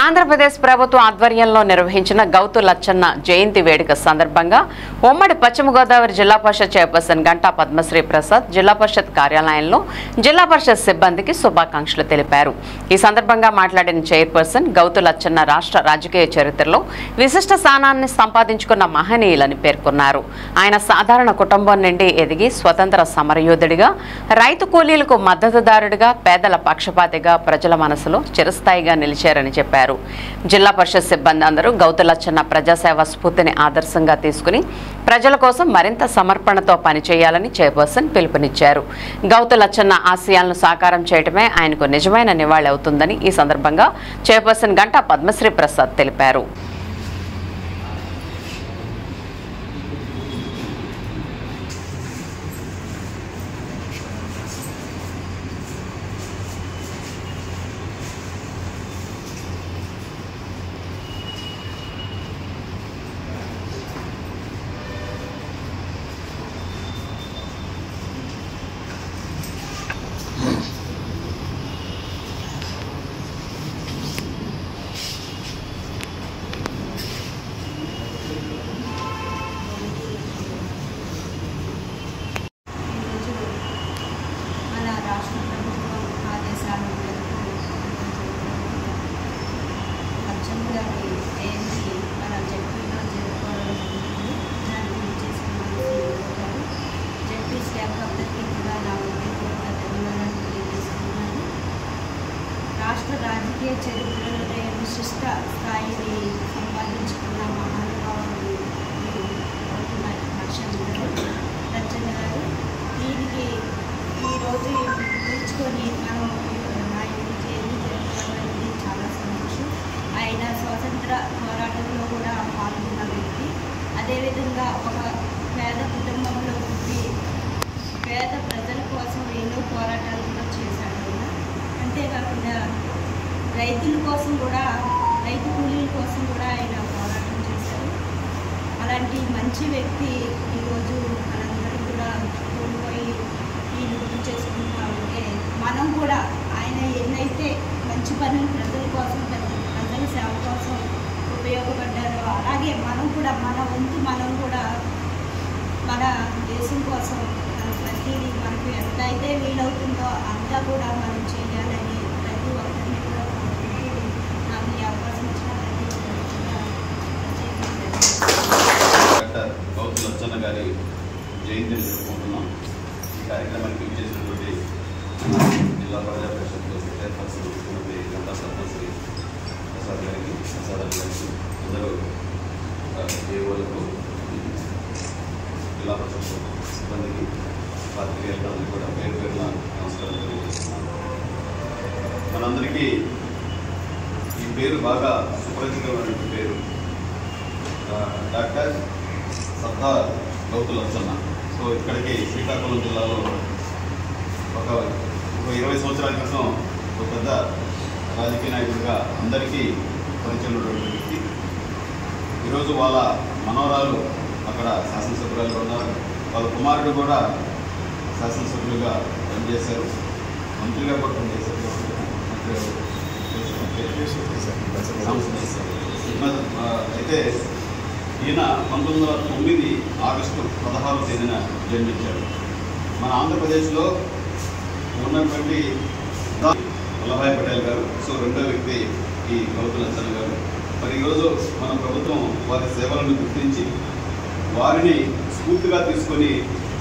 ఆంధ్రప్రదేశ్ ప్రభుత్వం ఆధ్వర్యంలో నిర్వహించిన గౌతు లచ్చన్న జయంతి వేడుక సందర్భంగా ఉమ్మడి పశ్చిమ గోదావరి జిల్లా పరిషత్ చైర్పర్సన్ గంటా పద్మశ్రీ ప్రసాద్ జిల్లా పరిషత్ కార్యాలయంలో జిల్లా పరిషత్ సిబ్బందికి శుభాకాంక్షలు తెలిపారు. ఈ సందర్భంగా మాట్లాడిన చైర్పర్సన్ గౌతు లచ్చన్న రాష్ట్ర రాజకీయ చరిత్రలో విశిష్ట స్థానాన్ని సంపాదించుకున్న మహనీయులని పేర్కొన్నారు. ఆయన సాధారణ కుటుంబం నుండి ఎదిగి స్వతంత్ర సమరయోధుడిగా, రైతు కూలీలకు మద్దతుదారుడిగా, పేదల పక్షపాతిగా ప్రజల మనసులో చిరస్థాయిగా నిలిచారని చెప్పారు. జిల్లా పరిషత్ సిబ్బంది అందరూ గౌతు లచ్చన్న ప్రజాసేవ స్ఫూర్తిని ఆదర్శంగా తీసుకుని ప్రజల కోసం మరింత సమర్పణతో పనిచేయాలని చైర్పర్సన్ పిలుపునిచ్చారు. గౌతు లచ్చన్న ఆశయాలను సాకారం చేయడమే ఆయనకు నిజమైన నివాళి అవుతుందని ఈ సందర్భంగా చైర్పర్సన్ గంటా పద్మశ్రీ ప్రసాద్ తెలిపారు. రాష్ట్ర రాజకీయ చరిత్రలోనే విశిష్ట స్థాయిని సంపాదించుకున్న మహానుభావులు లచ్చన్న గారు. దీనికి ఈరోజు పిలుచుకొని మనం ఆయన జయంతి జరుపుకోవడం చాలా సంతోషం. ఆయన స్వాతంత్ర పోరాటంలో కూడా పాల్గొన్న వ్యక్తి. అదేవిధంగా ఒక పేద కుటుంబంలో పుట్టి పేద ప్రజల కోసం ఎన్నో పోరాటాలు కూడా చేశాడు. అంతేకాకుండా రైతుల కోసం కూడా, రైతు కూలీల కోసం కూడా ఆయన పోరాటం చేశారు. అలాంటి మంచి వ్యక్తి ఈరోజు మనందరం కూడా కోల్పోయి ఈ గుర్తు చేసుకుంటా ఉంటే మనం కూడా ఆయన ఎన్నైతే మంచి పనులు ప్రజల కోసం, ప్రజల సేవ కోసం ఉపయోగపడ్డారో అలాగే మనం కూడా మన వంతు మనం కూడా మన దేశం కోసం ప్రతిదీ మనకు ఎంత అయితే వీలవుతుందో అంతా కూడా మనం చేయాలని ప్రతి ఒక్కరిని కూడా నాకు ఈ అవకాశం ఇచ్చిన డాక్టర్ గౌతు లచ్చన్న గారి జయంతిని జరుపుకుంటున్నాం. ఈ కార్యక్రమానికి విచ్చేసినటువంటి జిల్లా ప్రజా పరిషత్ చైర్పర్సన్ శ్రీమతి గంటా పద్మశ్రీ ప్రసాద్ గారికి, ప్రసాద్ గారికి, అందరూ ఏఓలకు, జిల్లా పరిషత్ సిబ్బందికి, పాత్రికేయులందరికీ కూడా పేరు పేరున నమస్కారం తెలియజేస్తున్నాను. మనందరికీ ఈ పేరు బాగా సుపరిచితమైనటువంటి పేరు డాక్టర్ సత్తా గౌతు లచ్చన్న. సో ఇక్కడికి శ్రీకాకుళం జిల్లాలో ఒక 20 సంవత్సరాల క్రితం ఒక పెద్ద రాజకీయ నాయకుడిగా అందరికీ పరిచయం ఉన్నటువంటి వ్యక్తి. ఈరోజు వాళ్ళ మనవరాలు అక్కడ శాసనసభ్యులుగా ఉన్నారు. వాళ్ళ కుమారుడు కూడా శాసనసభ్యులుగా పనిచేశారు, మంత్రిగా కూడా పనిచేశారు. అయితే ఈయన 1909 ఆగస్టు 16వ తేదీన జన్మించారు. మన ఆంధ్రప్రదేశ్లో ఉన్నటువంటి వల్లభాయ్ పటేల్ గారు, సో రెండో వ్యక్తి ఈ గౌతు లచ్చన్న గారు. మరి ఈరోజు మన ప్రభుత్వం వారి సేవలను గుర్తించి వారిని స్ఫూర్తిగా తీసుకొని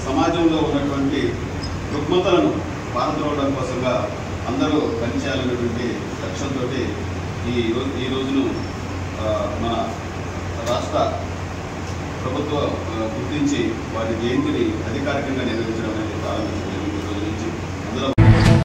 సమాజంలో ఉన్నటువంటి రుగ్మతలను పారద్రోవడం కోసంగా అందరూ పనిచేయాలనేటువంటి లక్ష్యంతో ఈ రోజును మన రాష్ట్ర ప్రభుత్వం గుర్తించి వారి జయంతిని అధికారికంగా నిర్వహించడం అనేది ప్రారంభించడం.